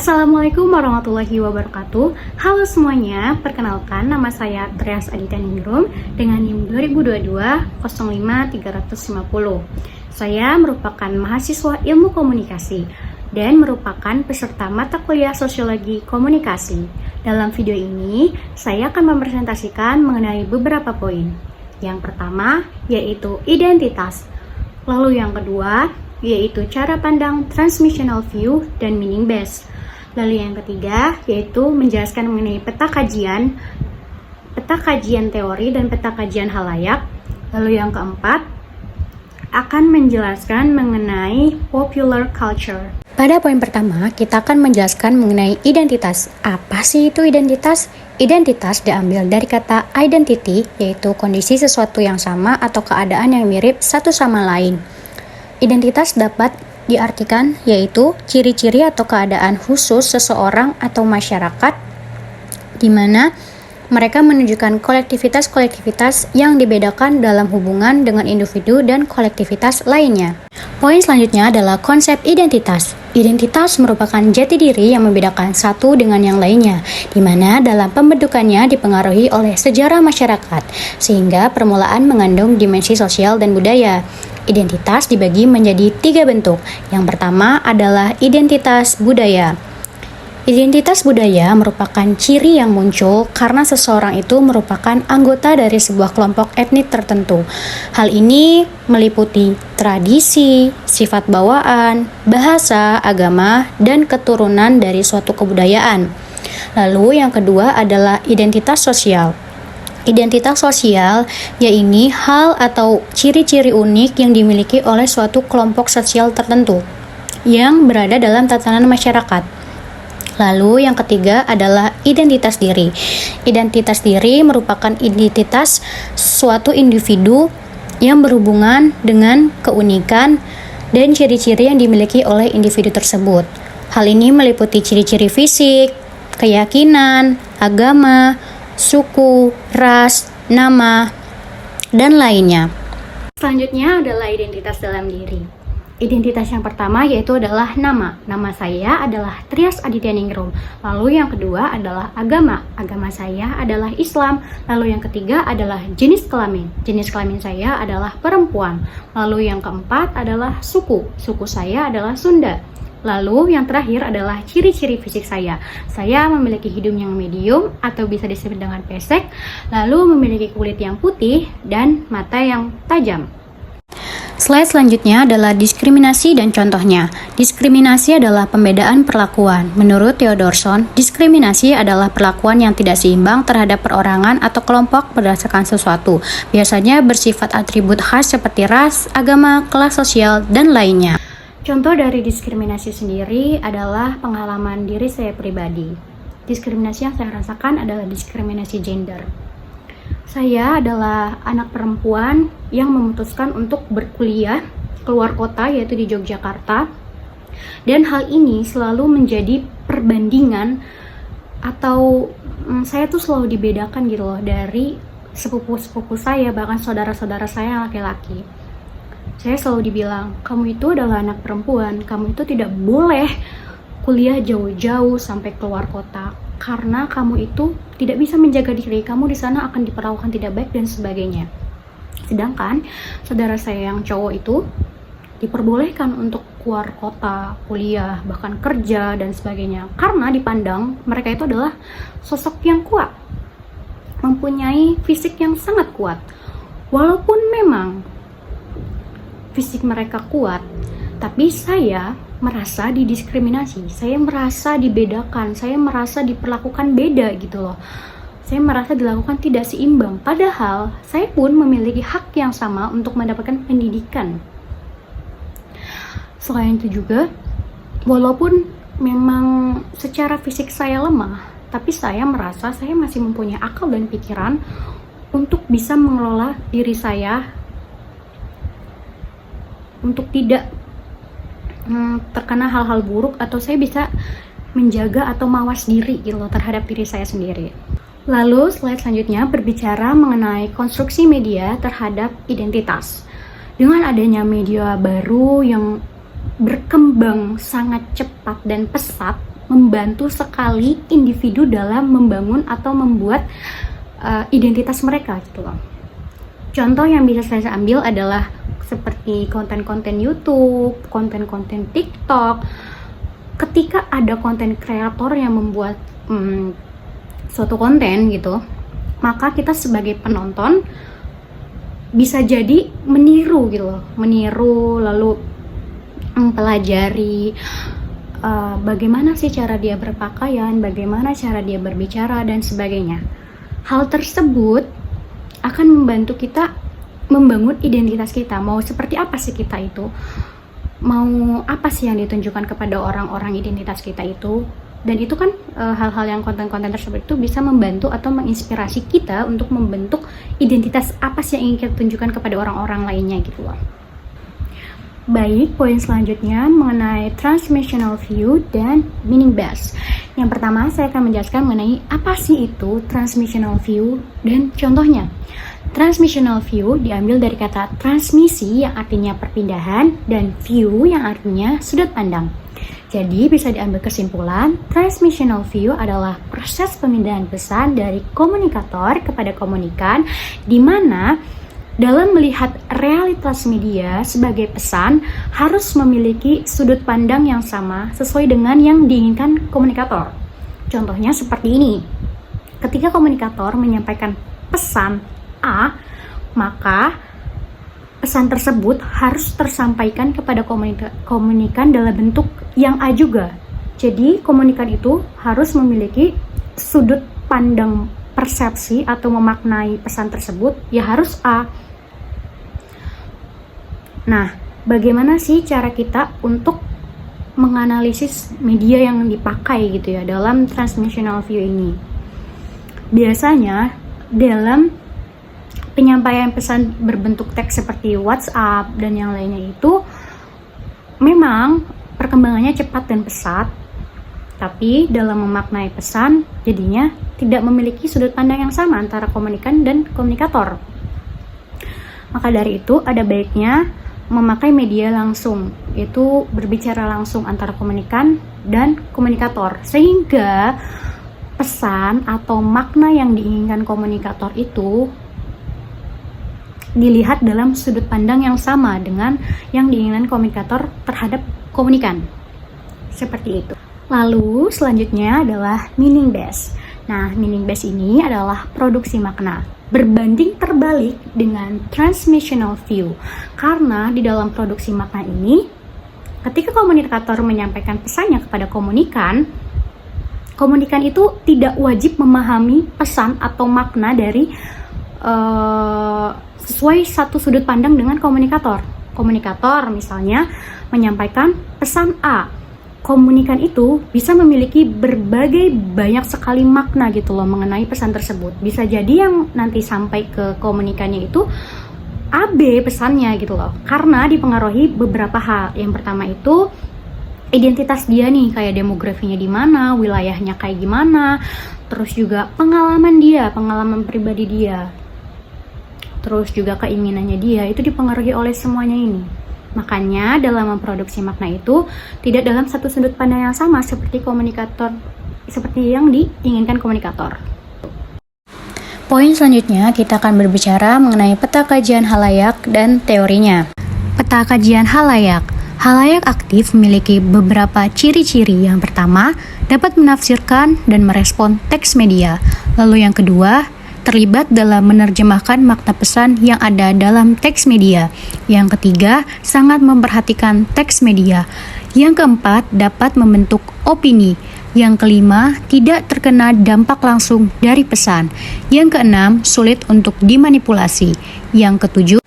Assalamualaikum warahmatullahi wabarakatuh. Halo semuanya, perkenalkan nama saya Trias Aditya Ningrum dengan NIM 2022-05-350. Saya merupakan mahasiswa ilmu komunikasi dan merupakan peserta mata kuliah sosiologi komunikasi. Dalam video ini, saya akan mempresentasikan mengenai beberapa poin. Yang pertama, yaitu identitas. Lalu yang kedua, yaitu cara pandang transmissional view dan meaning based. Lalu yang ketiga, yaitu menjelaskan mengenai peta kajian teori dan peta kajian halayak. Lalu yang keempat, akan menjelaskan mengenai popular culture. Pada poin pertama, kita akan menjelaskan mengenai identitas. Apa sih itu identitas? Identitas diambil dari kata identity, yaitu kondisi sesuatu yang sama atau keadaan yang mirip satu sama lain. Identitas dapat diartikan yaitu ciri-ciri atau keadaan khusus seseorang atau masyarakat di mana mereka menunjukkan kolektivitas-kolektivitas yang dibedakan dalam hubungan dengan individu dan kolektivitas lainnya. Poin selanjutnya adalah konsep identitas. Identitas merupakan jati diri yang membedakan satu dengan yang lainnya, di mana dalam pembentukannya dipengaruhi oleh sejarah masyarakat, sehingga permulaan mengandung dimensi sosial dan budaya. Identitas dibagi menjadi 3 bentuk. Yang pertama adalah identitas budaya. Identitas budaya merupakan ciri yang muncul karena seseorang itu merupakan anggota dari sebuah kelompok etnik tertentu. Hal ini meliputi tradisi, sifat bawaan, bahasa, agama, dan keturunan dari suatu kebudayaan. Lalu yang kedua adalah identitas sosial. Identitas sosial yaitu hal atau ciri-ciri unik yang dimiliki oleh suatu kelompok sosial tertentu yang berada dalam tatanan masyarakat. Lalu yang ketiga adalah identitas diri. Identitas diri merupakan identitas suatu individu yang berhubungan dengan keunikan dan ciri-ciri yang dimiliki oleh individu tersebut. Hal ini meliputi ciri-ciri fisik, keyakinan, agama, suku, ras, nama, dan lainnya. Selanjutnya adalah identitas dalam diri. Identitas yang pertama yaitu adalah nama. Nama saya adalah Trias Aditya Ningrum. Lalu yang kedua adalah agama. Agama saya adalah Islam. Lalu yang ketiga adalah jenis kelamin. Jenis kelamin saya adalah perempuan. Lalu yang keempat adalah suku. Suku saya adalah Sunda. Lalu yang terakhir adalah ciri-ciri fisik saya. Saya memiliki hidung yang medium atau bisa disebut dengan pesek, lalu memiliki kulit yang putih dan mata yang tajam. Slide selanjutnya adalah diskriminasi dan contohnya. Diskriminasi adalah pembedaan perlakuan. Menurut Theodorson, diskriminasi adalah perlakuan yang tidak seimbang terhadap perorangan atau kelompok berdasarkan sesuatu. Biasanya bersifat atribut khas seperti ras, agama, kelas sosial, dan lainnya. Contoh dari diskriminasi sendiri adalah pengalaman diri saya pribadi. Diskriminasi yang saya rasakan adalah diskriminasi gender. Saya adalah anak perempuan yang memutuskan untuk berkuliah keluar kota, yaitu di Yogyakarta. Dan hal ini selalu menjadi perbandingan atau saya tuh selalu dibedakan gitu loh dari sepupu-sepupu saya, bahkan saudara-saudara saya yang laki-laki. Saya selalu dibilang, kamu itu adalah anak perempuan, kamu itu tidak boleh kuliah jauh-jauh sampai keluar kota karena kamu itu tidak bisa menjaga diri, kamu di sana akan diperlakukan tidak baik dan sebagainya. Sedangkan saudara saya yang cowok itu diperbolehkan untuk keluar kota, kuliah, bahkan kerja dan sebagainya karena dipandang mereka itu adalah sosok yang kuat, mempunyai fisik yang sangat kuat. Walaupun memang fisik mereka kuat, tapi saya merasa didiskriminasi, saya merasa dibedakan, saya merasa diperlakukan beda gitu loh. Saya merasa dilakukan tidak seimbang, padahal saya pun memiliki hak yang sama untuk mendapatkan pendidikan. Selain itu juga, walaupun memang secara fisik saya lemah, tapi saya merasa saya masih mempunyai akal dan pikiran untuk bisa mengelola diri saya untuk tidak terkena hal-hal buruk, atau saya bisa menjaga atau mawas diri gitu loh terhadap diri saya sendiri. Lalu slide selanjutnya berbicara mengenai konstruksi media terhadap identitas. Dengan adanya media baru yang berkembang sangat cepat dan pesat, membantu sekali individu dalam membangun atau membuat identitas mereka gitu loh. Contoh yang bisa saya ambil adalah seperti konten-konten YouTube, konten-konten TikTok. Ketika ada konten kreator yang membuat suatu konten gitu, maka kita sebagai penonton bisa jadi meniru gitu loh, meniru lalu mempelajari bagaimana sih cara dia berpakaian, bagaimana cara dia berbicara dan sebagainya. Hal tersebut akan membantu kita membangun identitas kita. Mau seperti apa sih kita itu? Mau apa sih yang ditunjukkan kepada orang-orang identitas kita itu? Dan itu kan hal-hal yang konten-konten tersebut itu bisa membantu atau menginspirasi kita untuk membentuk identitas apa sih yang ingin kita tunjukkan kepada orang-orang lainnya gitu loh. Baik, poin selanjutnya mengenai transmissional view dan meaning based. Yang pertama saya akan menjelaskan mengenai apa sih itu transmissional view dan contohnya. Transmissional view diambil dari kata transmisi yang artinya perpindahan dan view yang artinya sudut pandang. Jadi bisa diambil kesimpulan, transmissional view adalah proses pemindahan pesan dari komunikator kepada komunikan, di mana dalam melihat realitas media sebagai pesan harus memiliki sudut pandang yang sama sesuai dengan yang diinginkan komunikator. Contohnya seperti ini. Ketika komunikator menyampaikan pesan A, maka pesan tersebut harus tersampaikan kepada komunikan dalam bentuk yang A juga. Jadi komunikan itu harus memiliki sudut pandang persepsi atau memaknai pesan tersebut ya harus A. Nah, bagaimana sih cara kita untuk menganalisis media yang dipakai gitu ya dalam transmissional view ini? Biasanya dalam penyampaian pesan berbentuk teks seperti WhatsApp dan yang lainnya itu memang perkembangannya cepat dan pesat, tapi dalam memaknai pesan jadinya tidak memiliki sudut pandang yang sama antara komunikan dan komunikator. Maka dari itu ada baiknya memakai media langsung, yaitu berbicara langsung antara komunikan dan komunikator, sehingga pesan atau makna yang diinginkan komunikator itu dilihat dalam sudut pandang yang sama dengan yang diinginkan komunikator terhadap komunikan. Seperti itu. Lalu selanjutnya adalah meaning based. Nah, meaning based ini adalah produksi makna. Berbanding terbalik dengan transmissional view. Karena di dalam produksi makna ini, ketika komunikator menyampaikan pesannya kepada komunikan itu tidak wajib memahami pesan atau makna dari sesuai satu sudut pandang dengan komunikator. Komunikator misalnya menyampaikan pesan A. Komunikan itu bisa memiliki berbagai banyak sekali makna gitu loh mengenai pesan tersebut. Bisa jadi yang nanti sampai ke komunikannya itu AB pesannya gitu loh. Karena dipengaruhi beberapa hal. Yang pertama itu identitas dia nih, kayak demografinya di mana, wilayahnya kayak gimana, terus juga pengalaman dia, pengalaman pribadi dia. Terus juga keinginannya dia, itu dipengaruhi oleh semuanya ini. Makanya dalam memproduksi makna itu tidak dalam satu sudut pandang yang sama seperti yang diinginkan komunikator. Poin selanjutnya kita akan berbicara mengenai peta kajian halayak dan teorinya. Peta kajian halayak. Halayak aktif memiliki beberapa ciri-ciri. Yang pertama, dapat menafsirkan dan merespon teks media. Lalu yang kedua, terlibat dalam menerjemahkan makna pesan yang ada dalam teks media. Yang ketiga, sangat memperhatikan teks media. Yang keempat, dapat membentuk opini. Yang kelima, tidak terkena dampak langsung dari pesan. Yang keenam, sulit untuk dimanipulasi. Yang ketujuh,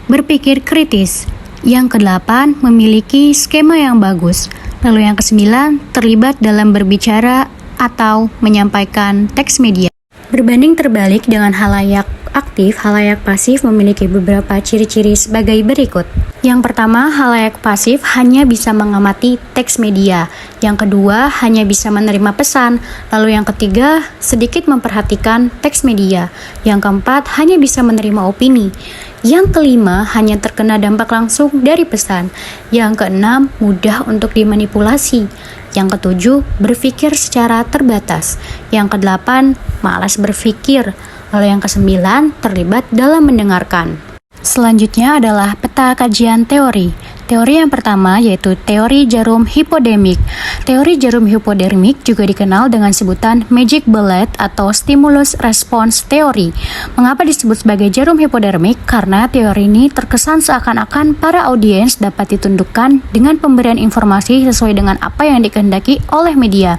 berpikir kritis. Yang kedelapan, memiliki skema yang bagus. Lalu yang kesembilan, terlibat dalam berbicara atau menyampaikan teks media. Berbanding terbalik dengan halayak aktif, halayak pasif memiliki beberapa ciri-ciri sebagai berikut. Yang pertama, halayak pasif hanya bisa mengamati teks media. Yang kedua, hanya bisa menerima pesan. Lalu yang ketiga, sedikit memperhatikan teks media. Yang keempat, hanya bisa menerima opini. Yang kelima, hanya terkena dampak langsung dari pesan. Yang keenam, mudah untuk dimanipulasi. Yang ketujuh, berpikir secara terbatas. Yang kedelapan, malas berpikir. Lalu yang kesembilan, terlibat dalam mendengarkan. Selanjutnya adalah peta kajian teori. Teori yang pertama yaitu teori jarum hipodermik. Teori jarum hipodermik juga dikenal dengan sebutan magic bullet atau stimulus response theory. Mengapa disebut sebagai jarum hipodermik? Karena teori ini terkesan seakan-akan para audiens dapat ditundukkan dengan pemberian informasi sesuai dengan apa yang dikehendaki oleh media.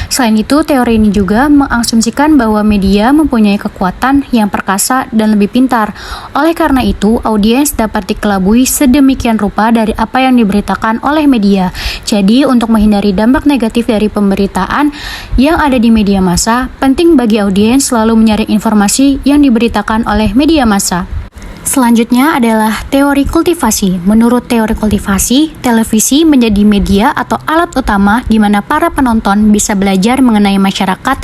Selain itu, teori ini juga mengasumsikan bahwa media mempunyai kekuatan yang perkasa dan lebih pintar. Oleh karena itu, audiens dapat dikelabui sedemikian rupa dari apa yang diberitakan oleh media. Jadi, untuk menghindari dampak negatif dari pemberitaan yang ada di media massa, penting bagi audiens selalu menyaring informasi yang diberitakan oleh media massa. Selanjutnya adalah teori kultivasi. Menurut teori kultivasi, televisi menjadi media atau alat utama di mana para penonton bisa belajar mengenai masyarakat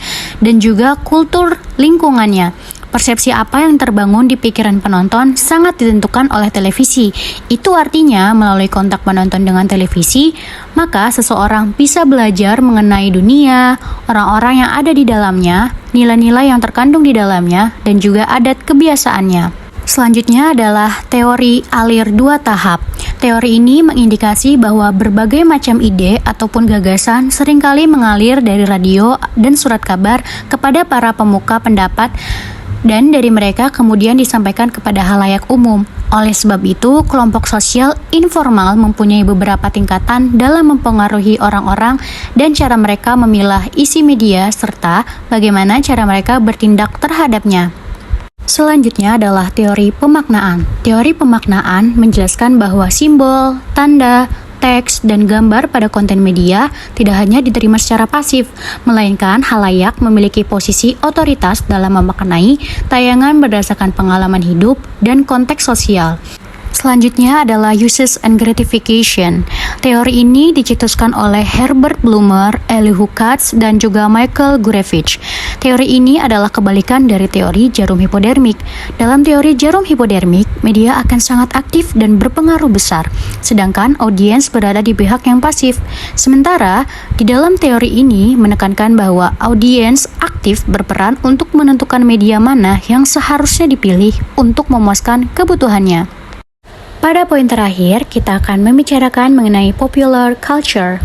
dan juga kultur lingkungannya. Persepsi apa yang terbangun di pikiran penonton sangat ditentukan oleh televisi. Itu artinya, melalui kontak penonton dengan televisi, maka seseorang bisa belajar mengenai dunia, orang-orang yang ada di dalamnya, nilai-nilai yang terkandung di dalamnya, dan juga adat kebiasaannya. Selanjutnya adalah teori alir dua tahap. Teori ini mengindikasi bahwa berbagai macam ide ataupun gagasan seringkali mengalir dari radio dan surat kabar kepada para pemuka pendapat dan dari mereka kemudian disampaikan kepada halayak umum. Oleh sebab itu, kelompok sosial informal mempunyai beberapa tingkatan dalam mempengaruhi orang-orang dan cara mereka memilah isi media serta bagaimana cara mereka bertindak terhadapnya. Selanjutnya adalah teori pemaknaan. Teori pemaknaan menjelaskan bahwa simbol, tanda, teks, dan gambar pada konten media tidak hanya diterima secara pasif, melainkan halayak memiliki posisi otoritas dalam memaknai tayangan berdasarkan pengalaman hidup dan konteks sosial. Selanjutnya adalah uses and gratification. Teori ini dicetuskan oleh Herbert Blumer, Elihu Katz, dan juga Michael Gurevich. Teori ini adalah kebalikan dari teori jarum hipodermik. Dalam teori jarum hipodermik, media akan sangat aktif dan berpengaruh besar, sedangkan audiens berada di pihak yang pasif. Sementara, di dalam teori ini menekankan bahwa audiens aktif berperan untuk menentukan media mana yang seharusnya dipilih untuk memuaskan kebutuhannya. Pada poin terakhir, kita akan membicarakan mengenai popular culture.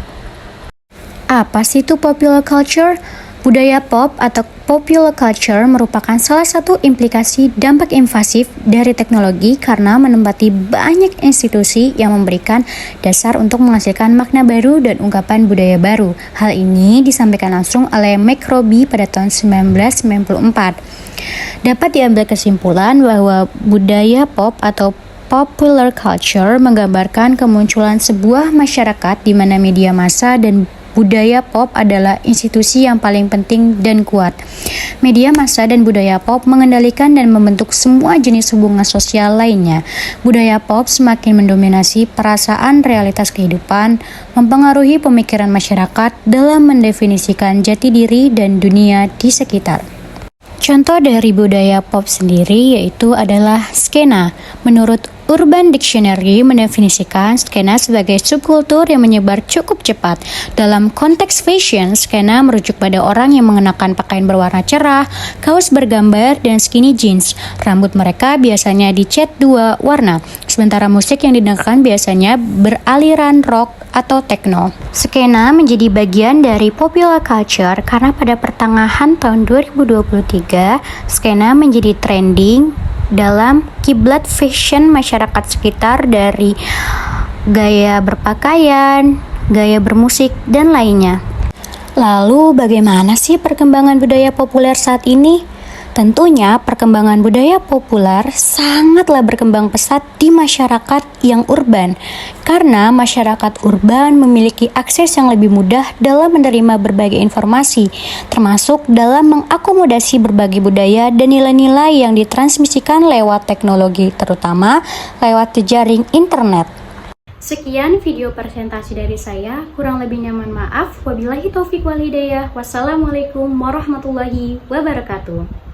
Apa sih itu popular culture? Budaya pop atau popular culture merupakan salah satu implikasi dampak invasif dari teknologi karena menempati banyak institusi yang memberikan dasar untuk menghasilkan makna baru dan ungkapan budaya baru. Hal ini disampaikan langsung oleh McRobbie pada tahun 1994. Dapat diambil kesimpulan bahwa budaya pop atau popular culture menggambarkan kemunculan sebuah masyarakat di mana media massa dan budaya pop adalah institusi yang paling penting dan kuat. Media massa dan budaya pop mengendalikan dan membentuk semua jenis hubungan sosial lainnya. Budaya pop semakin mendominasi perasaan realitas kehidupan, mempengaruhi pemikiran masyarakat dalam mendefinisikan jati diri dan dunia di sekitar. Contoh dari budaya pop sendiri yaitu adalah skena. Menurut Urban Dictionary mendefinisikan skena sebagai subkultur yang menyebar cukup cepat. Dalam konteks fashion, skena merujuk pada orang yang mengenakan pakaian berwarna cerah, kaos bergambar, dan skinny jeans. Rambut mereka biasanya dicat dua warna, sementara musik yang didengarkan biasanya beraliran rock atau techno. Skena menjadi bagian dari popular culture karena pada pertengahan tahun 2023, skena menjadi trending dalam kiblat fashion masyarakat sekitar dari gaya berpakaian, gaya bermusik, dan lainnya. Lalu bagaimana sih perkembangan budaya populer saat ini? Tentunya perkembangan budaya populer sangatlah berkembang pesat di masyarakat yang urban karena masyarakat urban memiliki akses yang lebih mudah dalam menerima berbagai informasi termasuk dalam mengakomodasi berbagai budaya dan nilai-nilai yang ditransmisikan lewat teknologi terutama lewat jejaring internet. Sekian video presentasi dari saya, kurang lebihnya mohon maaf. Wabillahi taufiq wal hidayah. Wassalamualaikum warahmatullahi wabarakatuh.